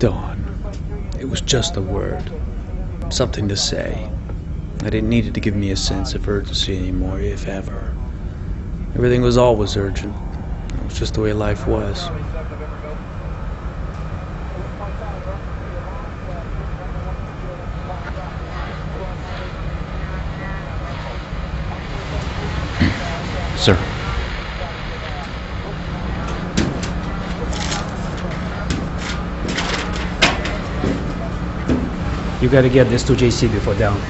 Dawn. It was just a word. Something to say. I didn't need it to give me a sense of urgency anymore, if ever. Everything was always urgent. It was just the way life was. Sir. You gotta get this to JC before down.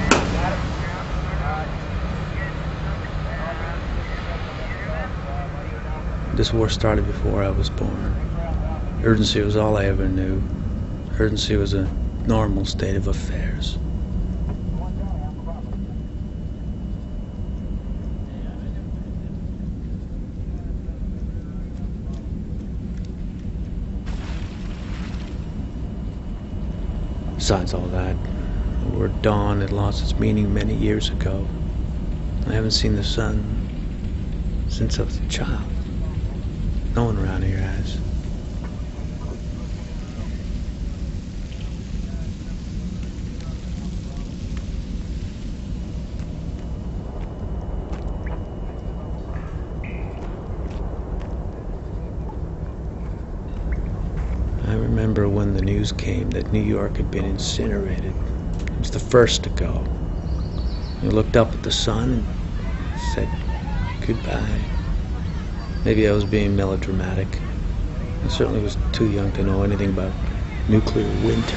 This war started before I was born. Urgency was all I ever knew. Urgency was a normal state of affairs. Besides all that, the word dawn had lost its meaning many years ago. I haven't seen the sun since I was a child. No one around here has. I remember when the news came that New York had been incinerated. I was the first to go. I looked up at the sun and said goodbye. Maybe I was being melodramatic. I certainly was too young to know anything about nuclear winter.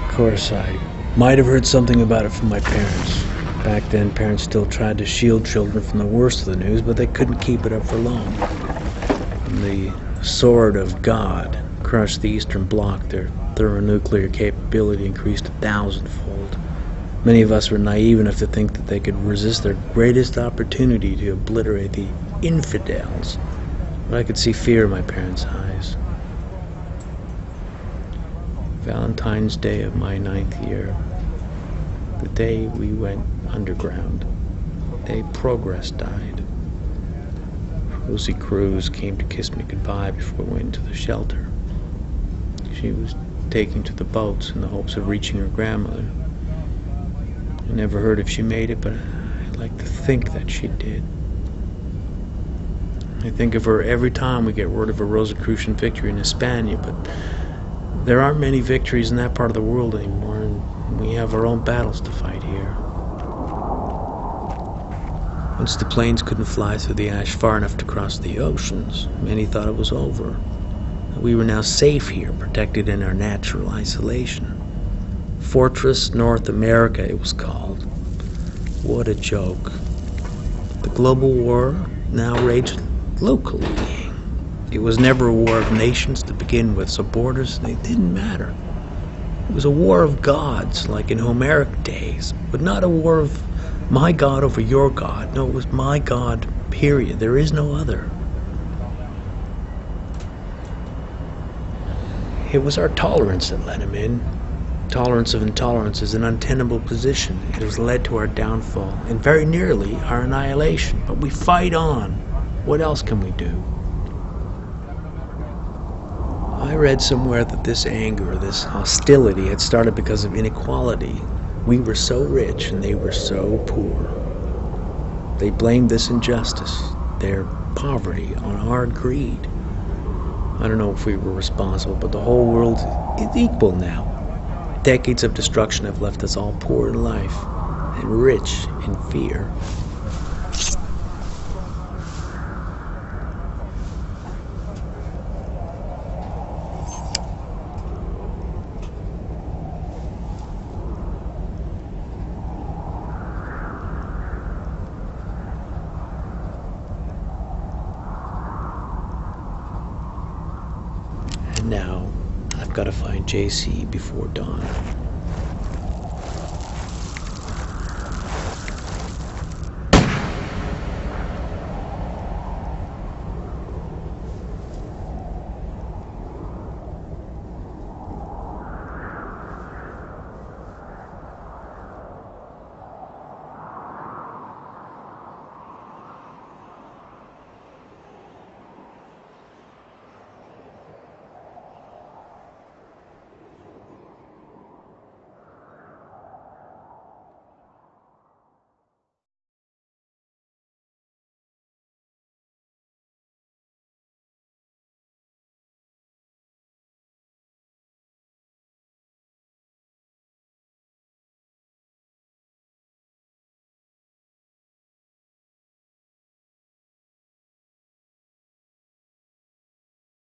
Of course, I might have heard something about it from my parents. Back then, parents still tried to shield children from the worst of the news, but they couldn't keep it up for long. When the sword of God crushed the Eastern Bloc, their thermonuclear capability increased 1,000-fold. Many of us were naive enough to think that they could resist their greatest opportunity to obliterate the infidels. But I could see fear in my parents' eyes. Valentine's Day of my 9th year, the day we went underground, the day progress died. Rosie Cruz came to kiss me goodbye before we went into the shelter. She was taken to the boats in the hopes of reaching her grandmother. I never heard if she made it, but I'd like to think that she did. I think of her every time we get word of a Rosicrucian victory in Hispania, but there aren't many victories in that part of the world anymore, and we have our own battles to fight here. Once the planes couldn't fly through the ash far enough to cross the oceans, many thought it was over. We were now safe here, protected in our natural isolation. Fortress North America, it was called. What a joke. The global war now raged locally. It was never a war of nations to begin with, so borders, they didn't matter. It was a war of gods, like in Homeric days, but not a war of my God over your God. No, it was my God, period. There is no other. It was our tolerance that let him in. Tolerance of intolerance is an untenable position. It has led to our downfall, and very nearly our annihilation. But we fight on. What else can we do? I read somewhere that this anger, this hostility, had started because of inequality. We were so rich and they were so poor. They blamed this injustice, their poverty, on our greed. I don't know if we were responsible, but the whole world is equal now. Decades of destruction have left us all poor in life and rich in fear. And now, I've got to find JC before dawn.